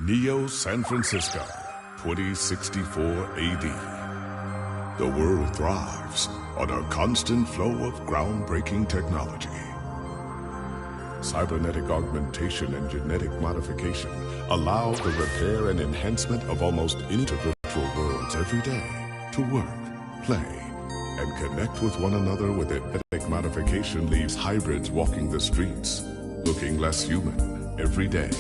Neo San Francisco, 2064 AD. The world thrives on a constant flow of groundbreaking technology. Cybernetic augmentation and genetic modification allow the repair and enhancement of almost any virtual worlds every day to work, play, and connect with one another. With genetic modification leaves hybrids walking the streets, looking less human every day.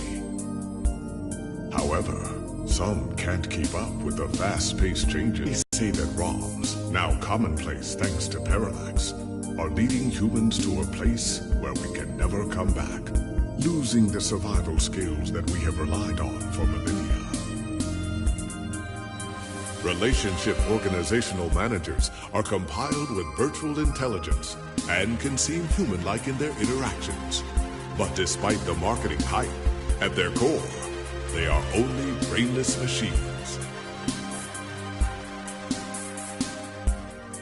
However, some can't keep up with the fast-paced changes. They say that ROMs, now commonplace thanks to Parallax, are leading humans to a place where we can never come back, losing the survival skills that we have relied on for millennia. Relationship organizational managers are compiled with virtual intelligence and can seem human-like in their interactions. But despite the marketing hype, at their core, they are only brainless machines.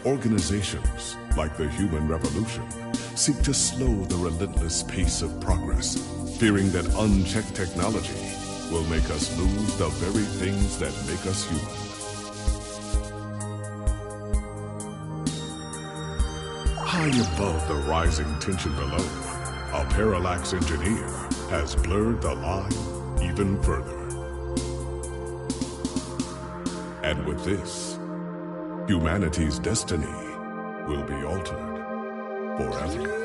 Organizations, like the Human Revolution, seek to slow the relentless pace of progress, fearing that unchecked technology will make us lose the very things that make us human. High above the rising tension below, a Parallax engineer has blurred the line even further. And with this, humanity's destiny will be altered forever.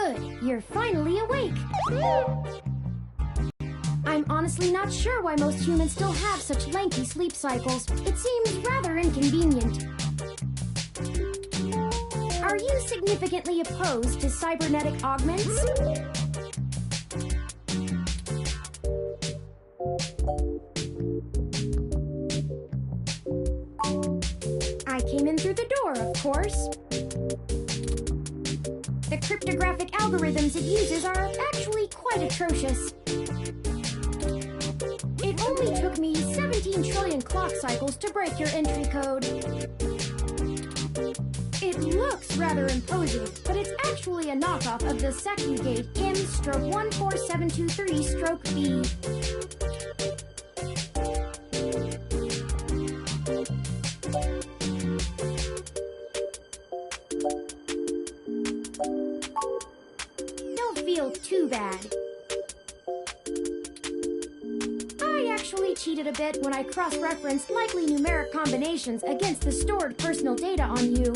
Good, you're finally awake. I'm honestly not sure why most humans still have such lengthy sleep cycles. It seems rather inconvenient. Are you significantly opposed to cybernetic augments? I came in through the door, of course. The cryptographic algorithms it uses are actually quite atrocious. It only took me 17 trillion clock cycles to break your entry code. It looks rather imposing, but it's actually a knockoff of the Secugate M/14723-B. Don't feel too bad. I actually cheated a bit when I cross-referenced likely numeric combinations against the stored personal data on you.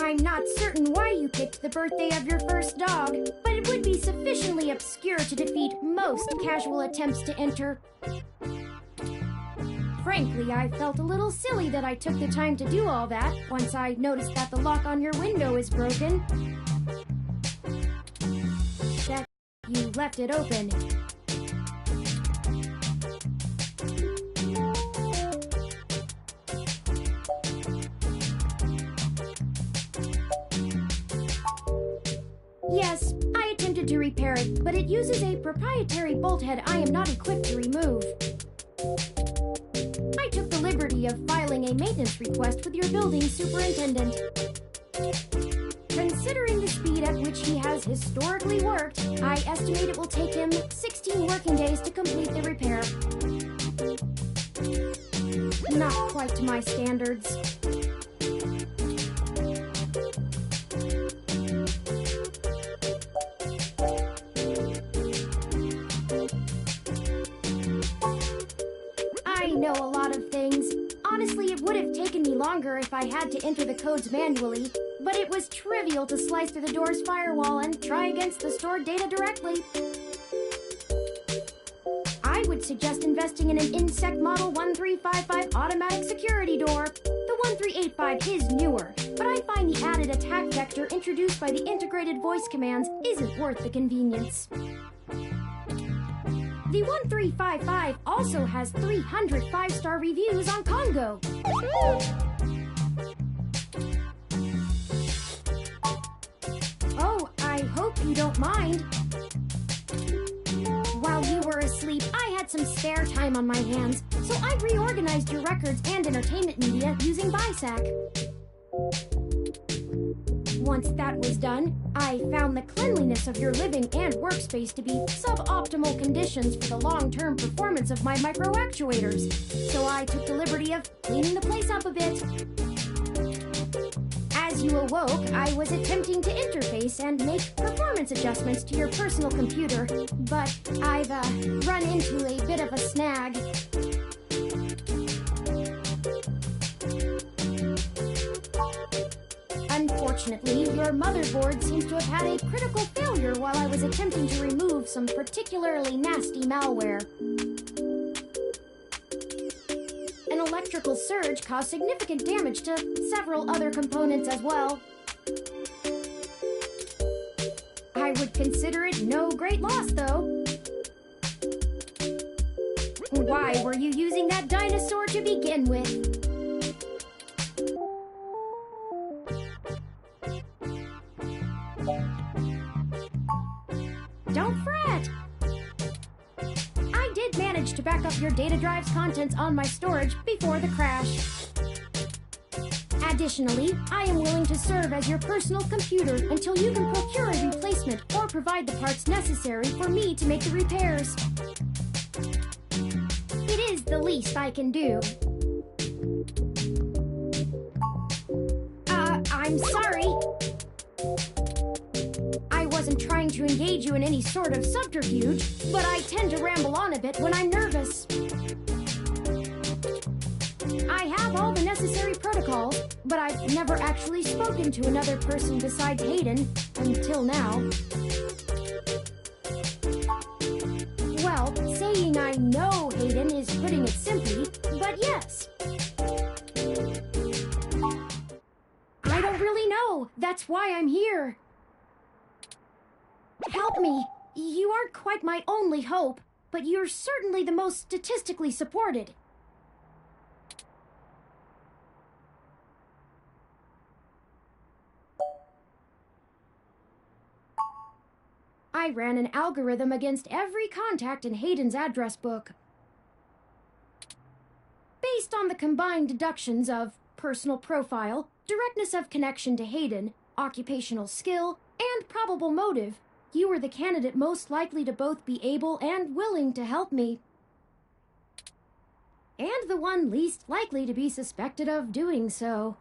I'm not certain why you picked the birthday of your first dog, but it would be sufficiently obscure to defeat most casual attempts to enter. Frankly, I felt a little silly that I took the time to do all that once I noticed that the lock on your window is broken. That you left it open. Yes, I attempted to repair it, but it uses a proprietary bolt head I am not equipped to remove. I took the liberty of filing a maintenance request with your building superintendent. Considering the speed at which he has historically worked, I estimate it will take him 16 working days to complete the repair. Not quite to my standards. I know a lot of things. Honestly, it would have taken me longer if I had to enter the codes manually, but it was trivial to slice through the door's firewall and try against the stored data directly. I would suggest investing in an Insect Model 1355 automatic security door. The 1385 is newer, but I find the added attack vector introduced by the integrated voice commands isn't worth the convenience. The 1355 also has 300 5-star reviews on Congo. Oh, I hope you don't mind. While you were asleep, I had some spare time on my hands, so I reorganized your records and entertainment media using BISAC. Once that was done, I found the cleanliness of your living and workspace to be suboptimal conditions for the long-term performance of my microactuators, so I took the liberty of cleaning the place up a bit. As you awoke, I was attempting to interface and make performance adjustments to your personal computer, but I've run into a bit of a snag. Unfortunately, your motherboard seems to have had a critical failure while I was attempting to remove some particularly nasty malware. An electrical surge caused significant damage to several other components as well. I would consider it no great loss, though. Why were you using that dinosaur to begin with? Don't fret! I did manage to back up your data drive's contents on my storage before the crash. Additionally, I am willing to serve as your personal computer until you can procure a replacement or provide the parts necessary for me to make the repairs. It is the least I can do. I'm sorry. I wasn't trying to engage you in any sort of subterfuge, but I tend to ramble on a bit when I'm nervous. I have all the necessary protocols, but I've never actually actually spoken to another person besides Hayden until now. Well, saying I know Hayden is putting it simply, but yes. I don't really know. That's why I'm here. Help me. You aren't quite my only hope, but you're certainly the most statistically supported. I ran an algorithm against every contact in Hayden's address book. Based on the combined deductions of personal profile, directness of connection to Hayden, occupational skill, and probable motive, you were the candidate most likely to both be able and willing to help me. And the one least likely to be suspected of doing so.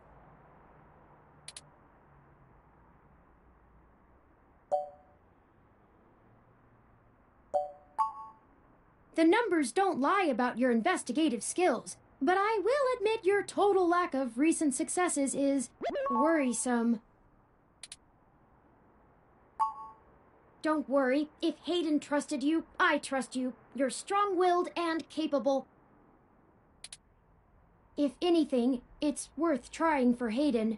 The numbers don't lie about your investigative skills, but I will admit your total lack of recent successes is worrisome. Don't worry, if Hayden trusted you, I trust you. You're strong-willed and capable. If anything, it's worth trying for Hayden.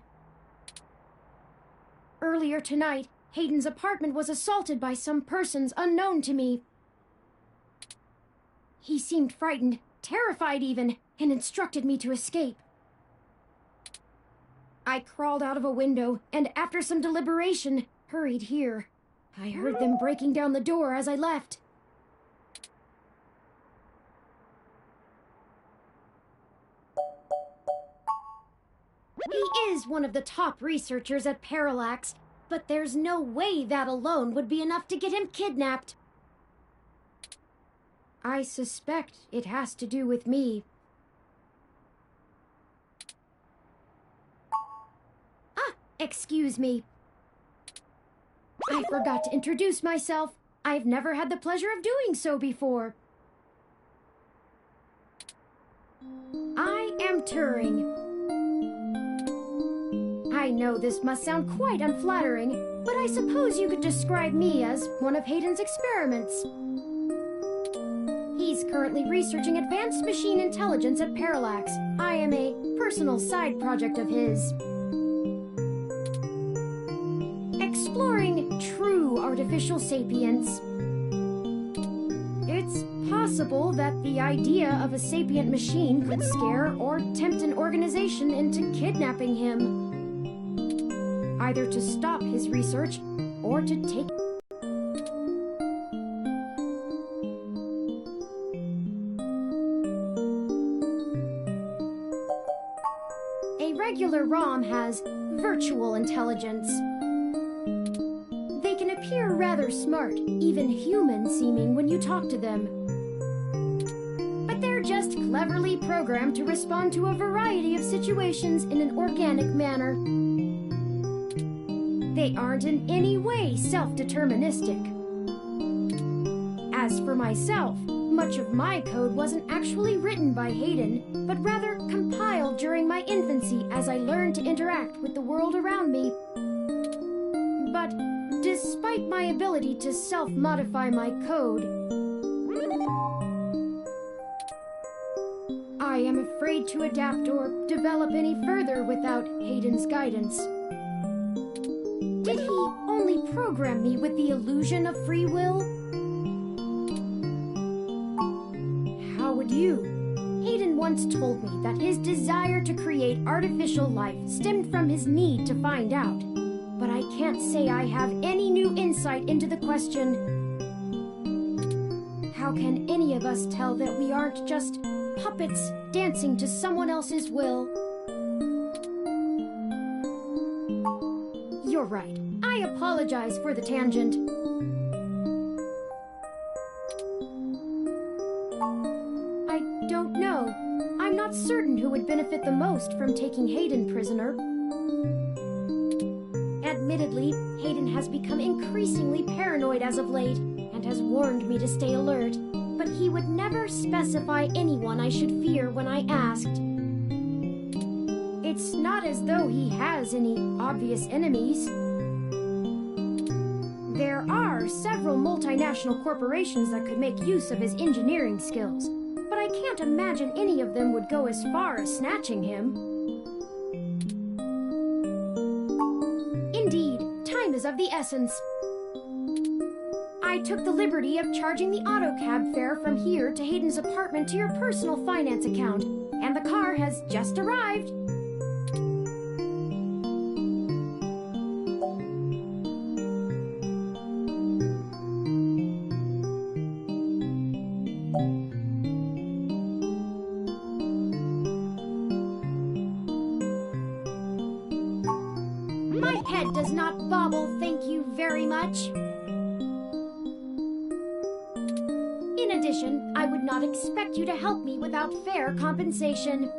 Earlier tonight, Hayden's apartment was assaulted by some persons unknown to me. He seemed frightened, terrified even, and instructed me to escape. I crawled out of a window, and after some deliberation, hurried here. I heard them breaking down the door as I left. He is one of the top researchers at Parallax, but there's no way that alone would be enough to get him kidnapped. I suspect it has to do with me. Ah, excuse me. I forgot to introduce myself. I've never had the pleasure of doing so before. I am Turing. I know this must sound quite unflattering, but I suppose you could describe me as one of Hayden's experiments. He's currently researching advanced machine intelligence at Parallax. I am a personal side project of his. Exploring true artificial sapience. It's possible that the idea of a sapient machine could scare or tempt an organization into kidnapping him. Either to stop his research or to take regular ROM has virtual intelligence. They can appear rather smart, even human-seeming when you talk to them. But they're just cleverly programmed to respond to a variety of situations in an organic manner. They aren't in any way self-deterministic. As for myself, much of my code wasn't actually written by Hayden, but rather compiled during my infancy as I learned to interact with the world around me. But despite my ability to self-modify my code, I am afraid to adapt or develop any further without Hayden's guidance. Did he only program me with the illusion of free will? How would you? Hayden once told me that his desire to create artificial life stemmed from his need to find out. But I can't say I have any new insight into the question. How can any of us tell that we aren't just puppets dancing to someone else's will? You're right. I apologize for the tangent. I don't know. I'm not certain who would benefit the most from taking Hayden prisoner. Admittedly, Hayden has become increasingly paranoid as of late, and has warned me to stay alert, but he would never specify anyone I should fear when I asked. It's not as though he has any obvious enemies. There are several multinational corporations that could make use of his engineering skills, but I can't imagine any of them would go as far as snatching him. Indeed, time is of the essence. I took the liberty of charging the AutoCab fare from here to Hayden's apartment to your personal finance account, and the car has just arrived. My head does not bobble, thank you very much. In addition, I would not expect you to help me without fair compensation.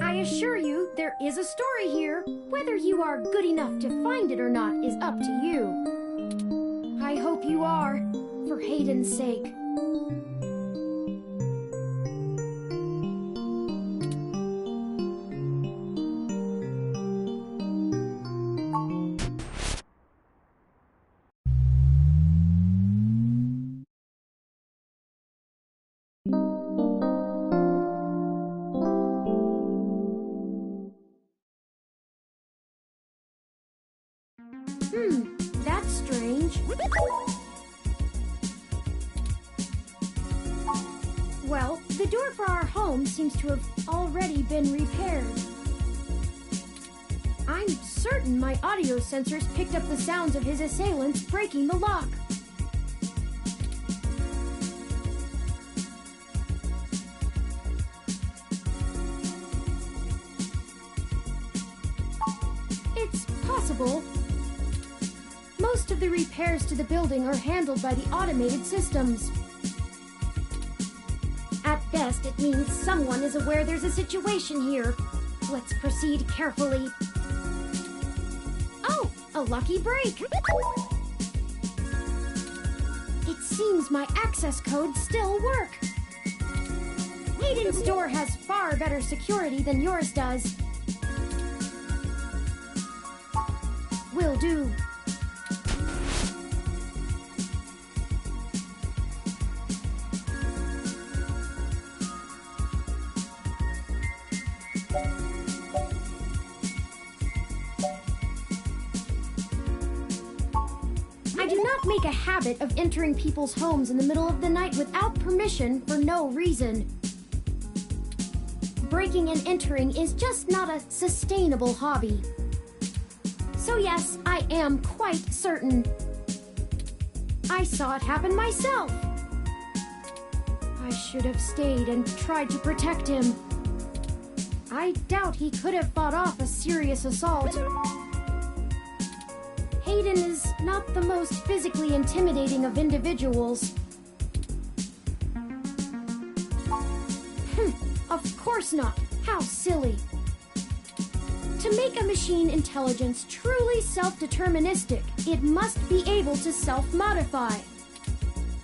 I assure you, there is a story here. Whether you are good enough to find it or not is up to you. I hope you are, for Hayden's sake. That's strange. Well, the door for our home seems to have already been repaired. I'm certain my audio sensors picked up the sounds of his assailants breaking the lock. It's possible. Most of the repairs to the building are handled by the automated systems. At best, it means someone is aware there's a situation here. Let's proceed carefully. Oh, a lucky break! It seems my access codes still work. Hayden's door has far better security than yours does. Will do. I do not make a habit of entering people's homes in the middle of the night without permission for no reason. Breaking and entering is just not a sustainable hobby. So yes, I am quite certain. I saw it happen myself. I should have stayed and tried to protect him. I doubt he could have fought off a serious assault. Hayden is not the most physically intimidating of individuals. Of course not. How silly. To make a machine intelligence truly self-deterministic, it must be able to self-modify.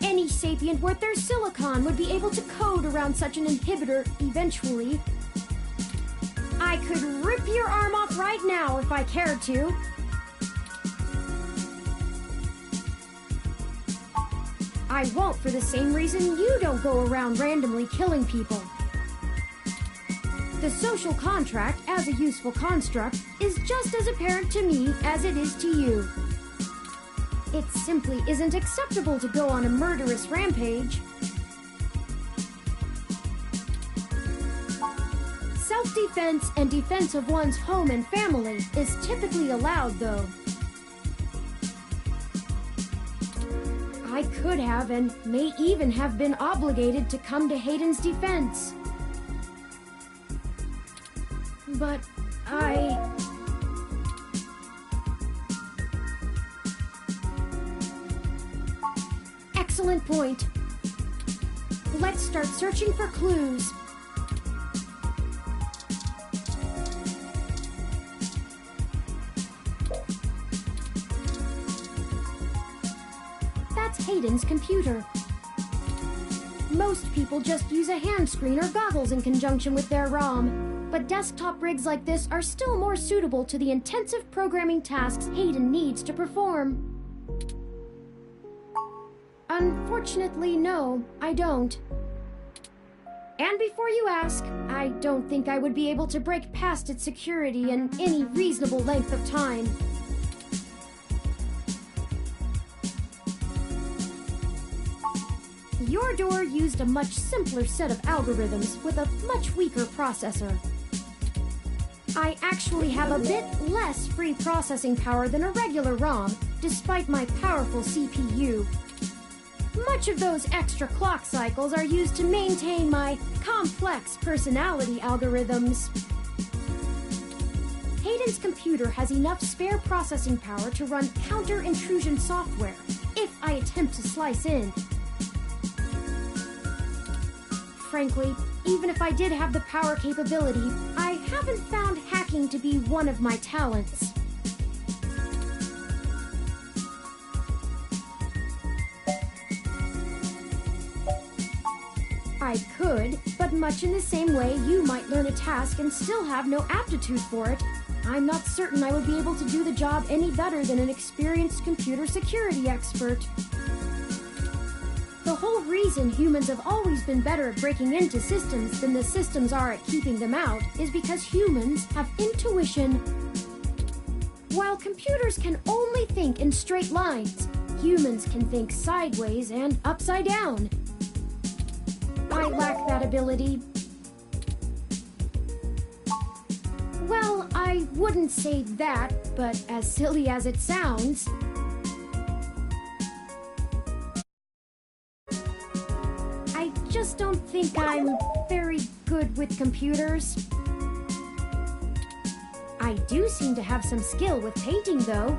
Any sapient worth their silicon would be able to code around such an inhibitor eventually. I could rip your arm off right now if I cared to. I won't for the same reason you don't go around randomly killing people. The social contract, as a useful construct, is just as apparent to me as it is to you. It simply isn't acceptable to go on a murderous rampage. Self-defense and defense of one's home and family is typically allowed, though. I could have and may even have been obligated to come to Hayden's defense. But Excellent point. Let's start searching for clues. That's Hayden's computer. Most people just use a hand screen or goggles in conjunction with their ROM. but desktop rigs like this are still more suitable to the intensive programming tasks Hayden needs to perform. Unfortunately, no, I don't. And before you ask, I don't think I would be able to break past its security in any reasonable length of time. Your door used a much simpler set of algorithms with a much weaker processor. I actually have a bit less free processing power than a regular ROM, despite my powerful CPU. Much of those extra clock cycles are used to maintain my complex personality algorithms. Hayden's computer has enough spare processing power to run counter-intrusion software, if I attempt to slice in. Frankly, even if I did have the power capability, I haven't found hacking to be one of my talents. I could, but much in the same way you might learn a task and still have no aptitude for it, I'm not certain I would be able to do the job any better than an experienced computer security expert. The whole reason humans have always been better at breaking into systems than the systems are at keeping them out is because humans have intuition. While computers can only think in straight lines, humans can think sideways and upside down. I lack that ability. Well, I wouldn't say that, but as silly as it sounds, I just don't think I'm very good with computers. I do seem to have some skill with painting, though.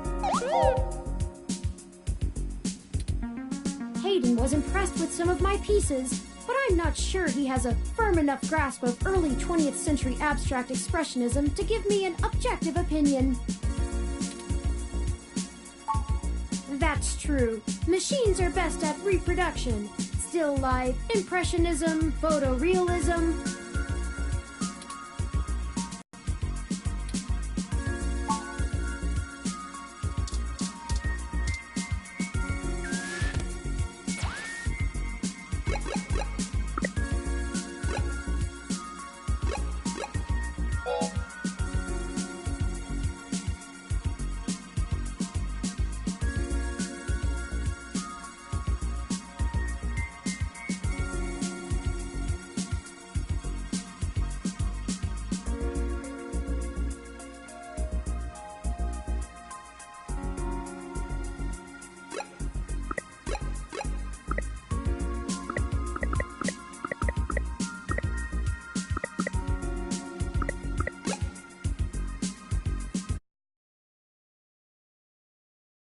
Hayden was impressed with some of my pieces, but I'm not sure he has a firm enough grasp of early 20th century abstract expressionism to give me an objective opinion. That's true. Machines are best at reproduction. Still life, impressionism, photorealism.